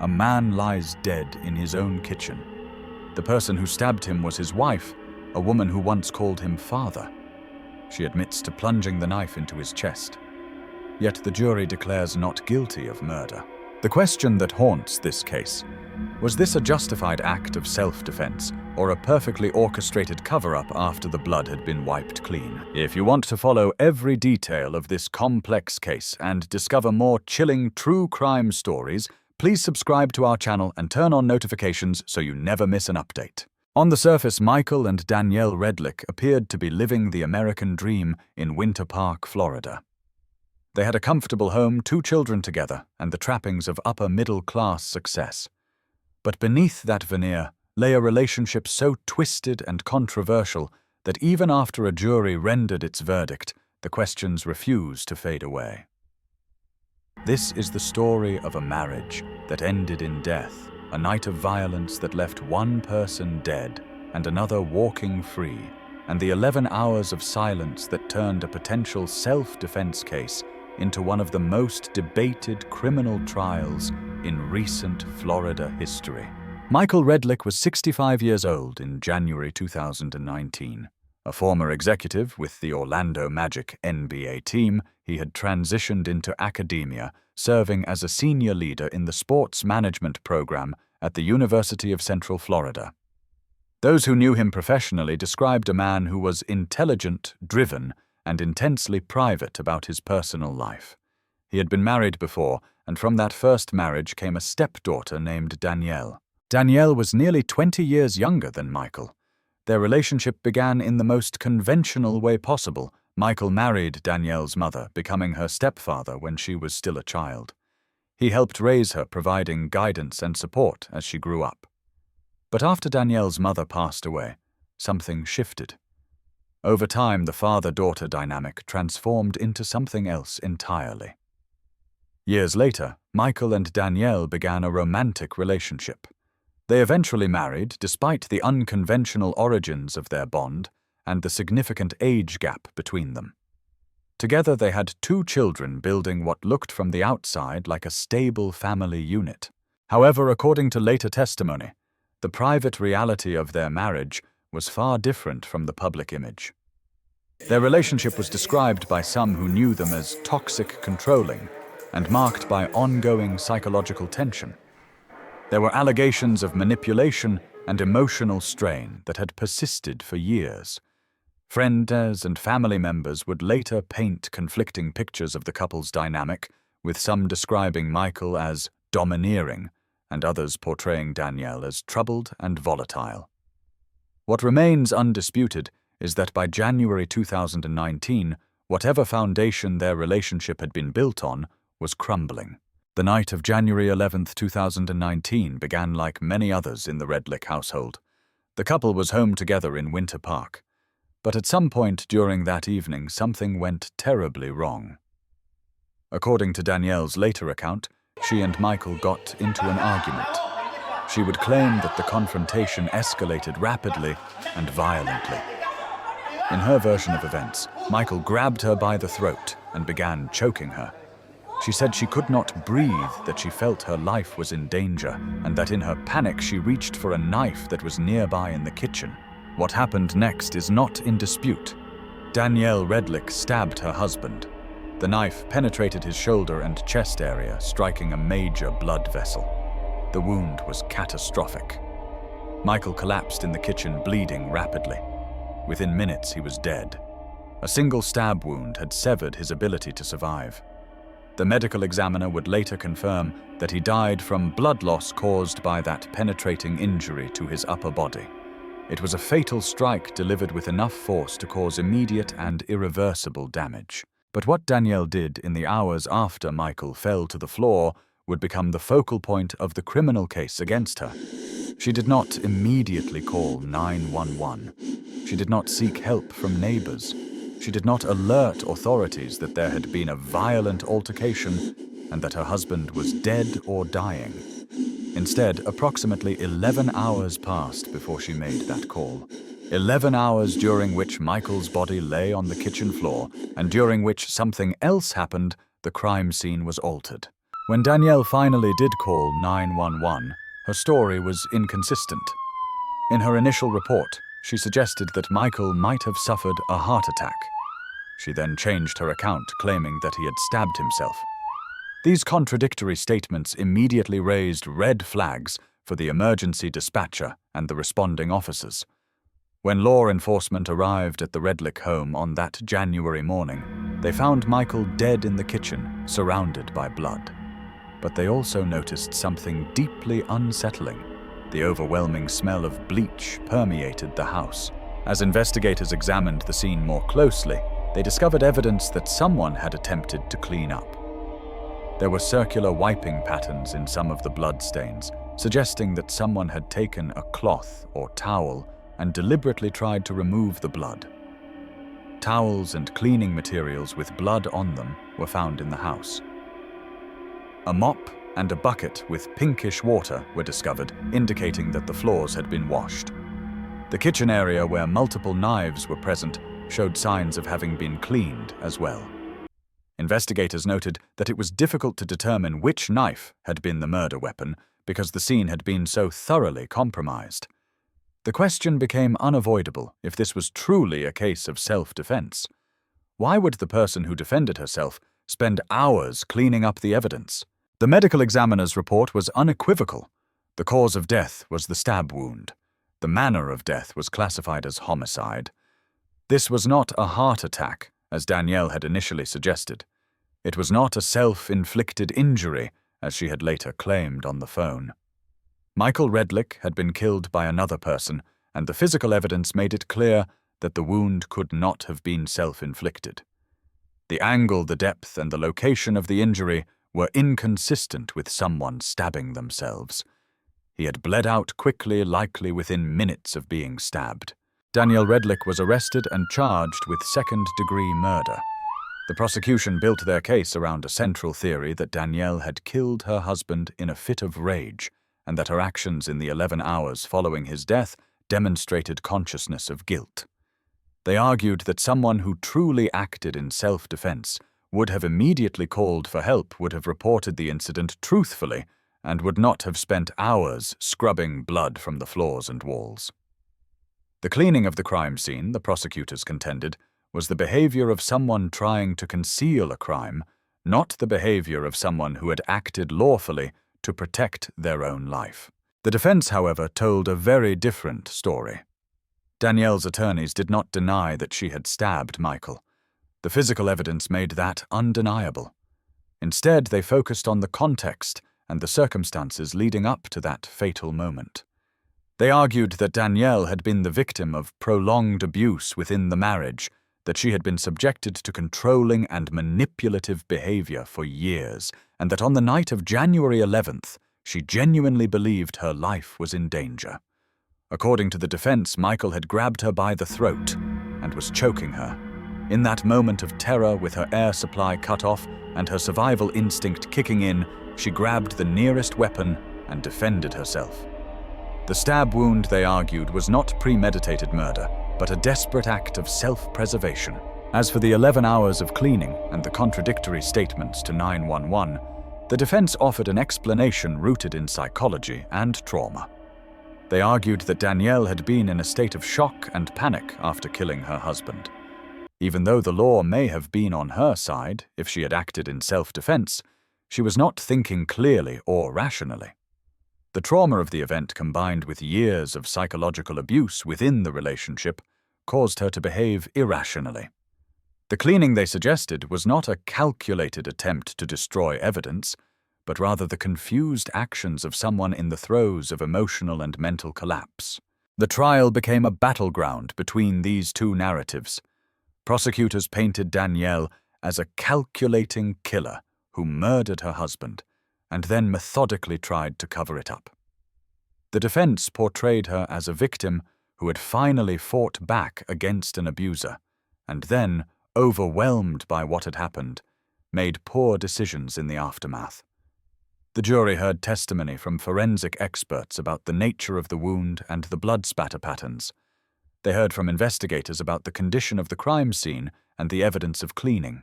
A man lies dead in his own kitchen. The person who stabbed him was his wife, a woman who once called him father. She admits to plunging the knife into his chest. Yet the jury declares not guilty of murder. The question that haunts this case: was this a justified act of self-defense or a perfectly orchestrated cover-up after the blood had been wiped clean? If you want to follow every detail of this complex case and discover more chilling true crime stories, please subscribe to our channel and turn on notifications so you never miss an update. On the surface, Michael and Danielle Redlick appeared to be living the American dream in Winter Park, Florida. They had a comfortable home, 2 children together, and the trappings of upper-middle-class success. But beneath that veneer lay a relationship so twisted and controversial that even after a jury rendered its verdict, the questions refused to fade away. This is the story of a marriage that ended in death, a night of violence that left one person dead and another walking free, and the 11 hours of silence that turned a potential self-defense case into one of the most debated criminal trials in recent Florida history. Michael Redlick was 65 years old in January 2019. A former executive with the Orlando Magic NBA team, he had transitioned into academia, serving as a senior leader in the sports management program at the University of Central Florida. Those who knew him professionally described a man who was intelligent, driven, and intensely private about his personal life. He had been married before, and from that first marriage came a stepdaughter named Danielle. Danielle was nearly 20 years younger than Michael. Their relationship began in the most conventional way possible. Michael married Danielle's mother, becoming her stepfather when she was still a child. He helped raise her, providing guidance and support as she grew up. But after Danielle's mother passed away, something shifted. Over time, the father-daughter dynamic transformed into something else entirely. Years later, Michael and Danielle began a romantic relationship. They eventually married, despite the unconventional origins of their bond and the significant age gap between them. Together they had 2 children, building what looked from the outside like a stable family unit. However, according to later testimony, the private reality of their marriage was far different from the public image. Their relationship was described by some who knew them as toxic controlling and marked by ongoing psychological tension. There were allegations of manipulation and emotional strain that had persisted for years. Friends and family members would later paint conflicting pictures of the couple's dynamic, with some describing Michael as domineering and others portraying Danielle as troubled and volatile. What remains undisputed is that by January 2019, whatever foundation their relationship had been built on was crumbling. The night of January 11, 2019 began like many others in the Redlick household. The couple was home together in Winter Park. But at some point during that evening, something went terribly wrong. According to Danielle's later account, she and Michael got into an argument. She would claim that the confrontation escalated rapidly and violently. In her version of events, Michael grabbed her by the throat and began choking her. She said she could not breathe, that she felt her life was in danger, and that in her panic she reached for a knife that was nearby in the kitchen. What happened next is not in dispute. Danielle Redlick stabbed her husband. The knife penetrated his shoulder and chest area, striking a major blood vessel. The wound was catastrophic. Michael collapsed in the kitchen, bleeding rapidly. Within minutes, he was dead. A single stab wound had severed his ability to survive. The medical examiner would later confirm that he died from blood loss caused by that penetrating injury to his upper body. It was a fatal strike delivered with enough force to cause immediate and irreversible damage. But what Danielle did in the hours after Michael fell to the floor would become the focal point of the criminal case against her. She did not immediately call 911. She did not seek help from neighbors. She did not alert authorities that there had been a violent altercation and that her husband was dead or dying. Instead, approximately 11 hours passed before she made that call. 11 hours during which Michael's body lay on the kitchen floor and during which something else happened. The crime scene was altered. When Danielle finally did call 911, her story was inconsistent. In her initial report, she suggested that Michael might have suffered a heart attack. She then changed her account, claiming that he had stabbed himself. These contradictory statements immediately raised red flags for the emergency dispatcher and the responding officers. When law enforcement arrived at the Redlick home on that January morning, they found Michael dead in the kitchen, surrounded by blood. But they also noticed something deeply unsettling. The overwhelming smell of bleach permeated the house. As investigators examined the scene more closely, they discovered evidence that someone had attempted to clean up. There were circular wiping patterns in some of the bloodstains, suggesting that someone had taken a cloth or towel and deliberately tried to remove the blood. Towels and cleaning materials with blood on them were found in the house. A mop and a bucket with pinkish water were discovered, indicating that the floors had been washed. The kitchen area where multiple knives were present showed signs of having been cleaned as well. Investigators noted that it was difficult to determine which knife had been the murder weapon because the scene had been so thoroughly compromised. The question became unavoidable if this was truly a case of self-defense. Why would the person who defended herself spend hours cleaning up the evidence? The medical examiner's report was unequivocal. The cause of death was the stab wound. The manner of death was classified as homicide. This was not a heart attack, as Danielle had initially suggested. It was not a self-inflicted injury, as she had later claimed on the phone. Michael Redlick had been killed by another person, and the physical evidence made it clear that the wound could not have been self-inflicted. The angle, the depth, and the location of the injury were inconsistent with someone stabbing themselves. He had bled out quickly, likely within minutes of being stabbed. Danielle Redlick was arrested and charged with second-degree murder. The prosecution built their case around a central theory that Danielle had killed her husband in a fit of rage, and that her actions in the 11 hours following his death demonstrated consciousness of guilt. They argued that someone who truly acted in self-defense would have immediately called for help, would have reported the incident truthfully, and would not have spent hours scrubbing blood from the floors and walls. The cleaning of the crime scene, the prosecutors contended, was the behavior of someone trying to conceal a crime, not the behavior of someone who had acted lawfully to protect their own life. The defense, however, told a very different story. Danielle's attorneys did not deny that she had stabbed Michael. The physical evidence made that undeniable. Instead, they focused on the context and the circumstances leading up to that fatal moment. They argued that Danielle had been the victim of prolonged abuse within the marriage, that she had been subjected to controlling and manipulative behavior for years, and that on the night of January 11th, she genuinely believed her life was in danger. According to the defense, Michael had grabbed her by the throat and was choking her. In that moment of terror, with her air supply cut off and her survival instinct kicking in, she grabbed the nearest weapon and defended herself. The stab wound, they argued, was not premeditated murder, but a desperate act of self-preservation. As for the 11 hours of cleaning and the contradictory statements to 911, the defense offered an explanation rooted in psychology and trauma. They argued that Danielle had been in a state of shock and panic after killing her husband. Even though the law may have been on her side if she had acted in self-defense, she was not thinking clearly or rationally. The trauma of the event, combined with years of psychological abuse within the relationship, caused her to behave irrationally. The cleaning, they suggested, was not a calculated attempt to destroy evidence, but rather the confused actions of someone in the throes of emotional and mental collapse. The trial became a battleground between these two narratives. Prosecutors painted Danielle as a calculating killer who murdered her husband and then methodically tried to cover it up. The defense portrayed her as a victim who had finally fought back against an abuser and then, overwhelmed by what had happened, made poor decisions in the aftermath. The jury heard testimony from forensic experts about the nature of the wound and the blood spatter patterns. They heard from investigators about the condition of the crime scene and the evidence of cleaning.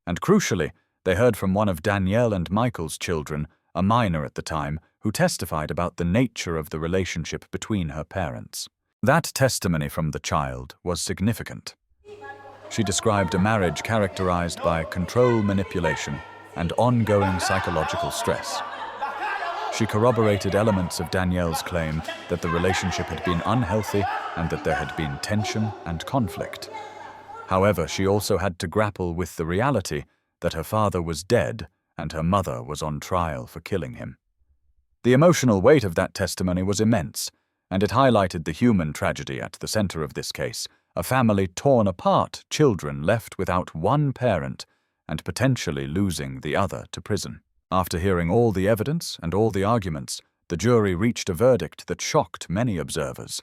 And crucially, They heard from one of Danielle and Michael's children, a minor at the time, who testified about the nature of the relationship between her parents. That testimony from the child was significant. She described a marriage characterized by control manipulation and ongoing psychological stress. She corroborated elements of Danielle's claim that the relationship had been unhealthy and that there had been tension and conflict. However, she also had to grapple with the reality that her father was dead and her mother was on trial for killing him. The emotional weight of that testimony was immense, and it highlighted the human tragedy at the center of this case, a family torn apart, children left without one parent, and potentially losing the other to prison. After hearing all the evidence and all the arguments, the jury reached a verdict that shocked many observers.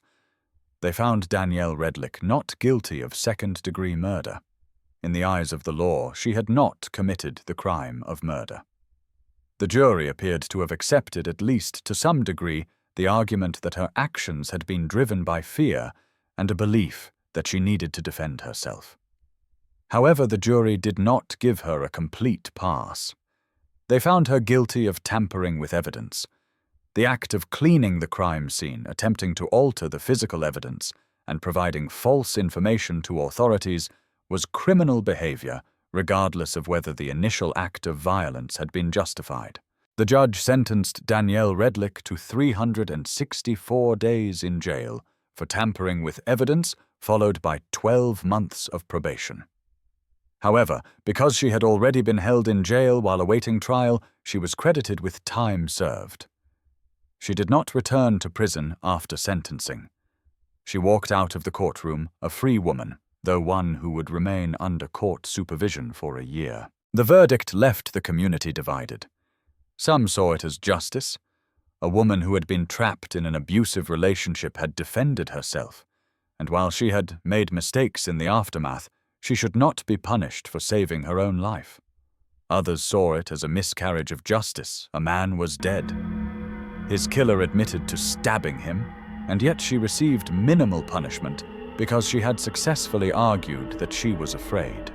They found Danielle Redlick not guilty of second-degree murder. In the eyes of the law, she had not committed the crime of murder. The jury appeared to have accepted, at least to some degree, the argument that her actions had been driven by fear and a belief that she needed to defend herself. However, the jury did not give her a complete pass. They found her guilty of tampering with evidence. The act of cleaning the crime scene, attempting to alter the physical evidence, and providing false information to authorities was criminal behavior, regardless of whether the initial act of violence had been justified. The judge sentenced Danielle Redlick to 364 days in jail for tampering with evidence, followed by 12 months of probation. However, because she had already been held in jail while awaiting trial, she was credited with time served. She did not return to prison after sentencing. She walked out of the courtroom a free woman, though one who would remain under court supervision for a year. The verdict left the community divided. Some saw it as justice. A woman who had been trapped in an abusive relationship had defended herself, and while she had made mistakes in the aftermath, she should not be punished for saving her own life. Others saw it as a miscarriage of justice. A man was dead. His killer admitted to stabbing him, and yet she received minimal punishment because she had successfully argued that she was afraid.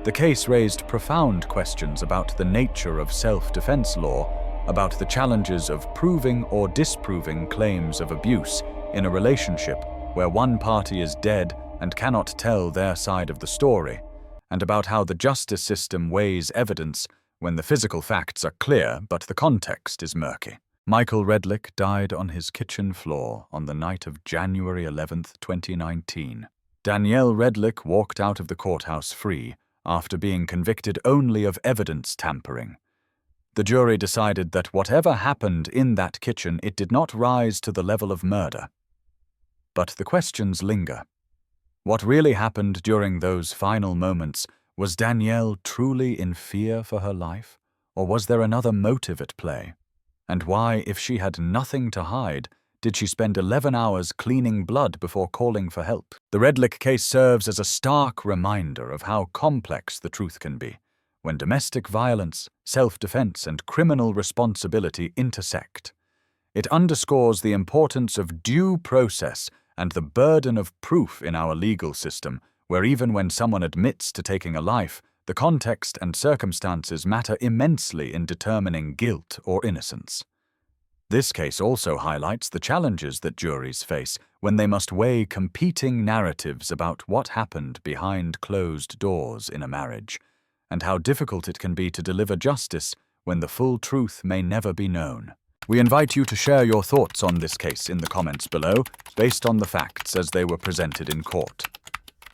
The case raised profound questions about the nature of self-defense law, about the challenges of proving or disproving claims of abuse in a relationship where one party is dead and cannot tell their side of the story, and about how the justice system weighs evidence when the physical facts are clear but the context is murky. Michael Redlick died on his kitchen floor on the night of January 11, 2019. Danielle Redlick walked out of the courthouse free after being convicted only of evidence tampering. The jury decided that whatever happened in that kitchen, it did not rise to the level of murder. But the questions linger. What really happened during those final moments? Was Danielle truly in fear for her life, or was there another motive at play? And why, if she had nothing to hide, did she spend 11 hours cleaning blood before calling for help? The Redlick case serves as a stark reminder of how complex the truth can be when domestic violence, self-defense, and criminal responsibility intersect. It underscores the importance of due process and the burden of proof in our legal system, where even when someone admits to taking a life, the context and circumstances matter immensely in determining guilt or innocence. This case also highlights the challenges that juries face when they must weigh competing narratives about what happened behind closed doors in a marriage, and how difficult it can be to deliver justice when the full truth may never be known. We invite you to share your thoughts on this case in the comments below, based on the facts as they were presented in court.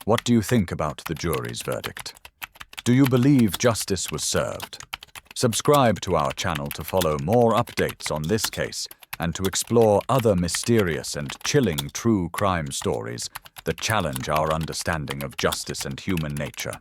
What do you think about the jury's verdict? Do you believe justice was served? Subscribe to our channel to follow more updates on this case and to explore other mysterious and chilling true crime stories that challenge our understanding of justice and human nature.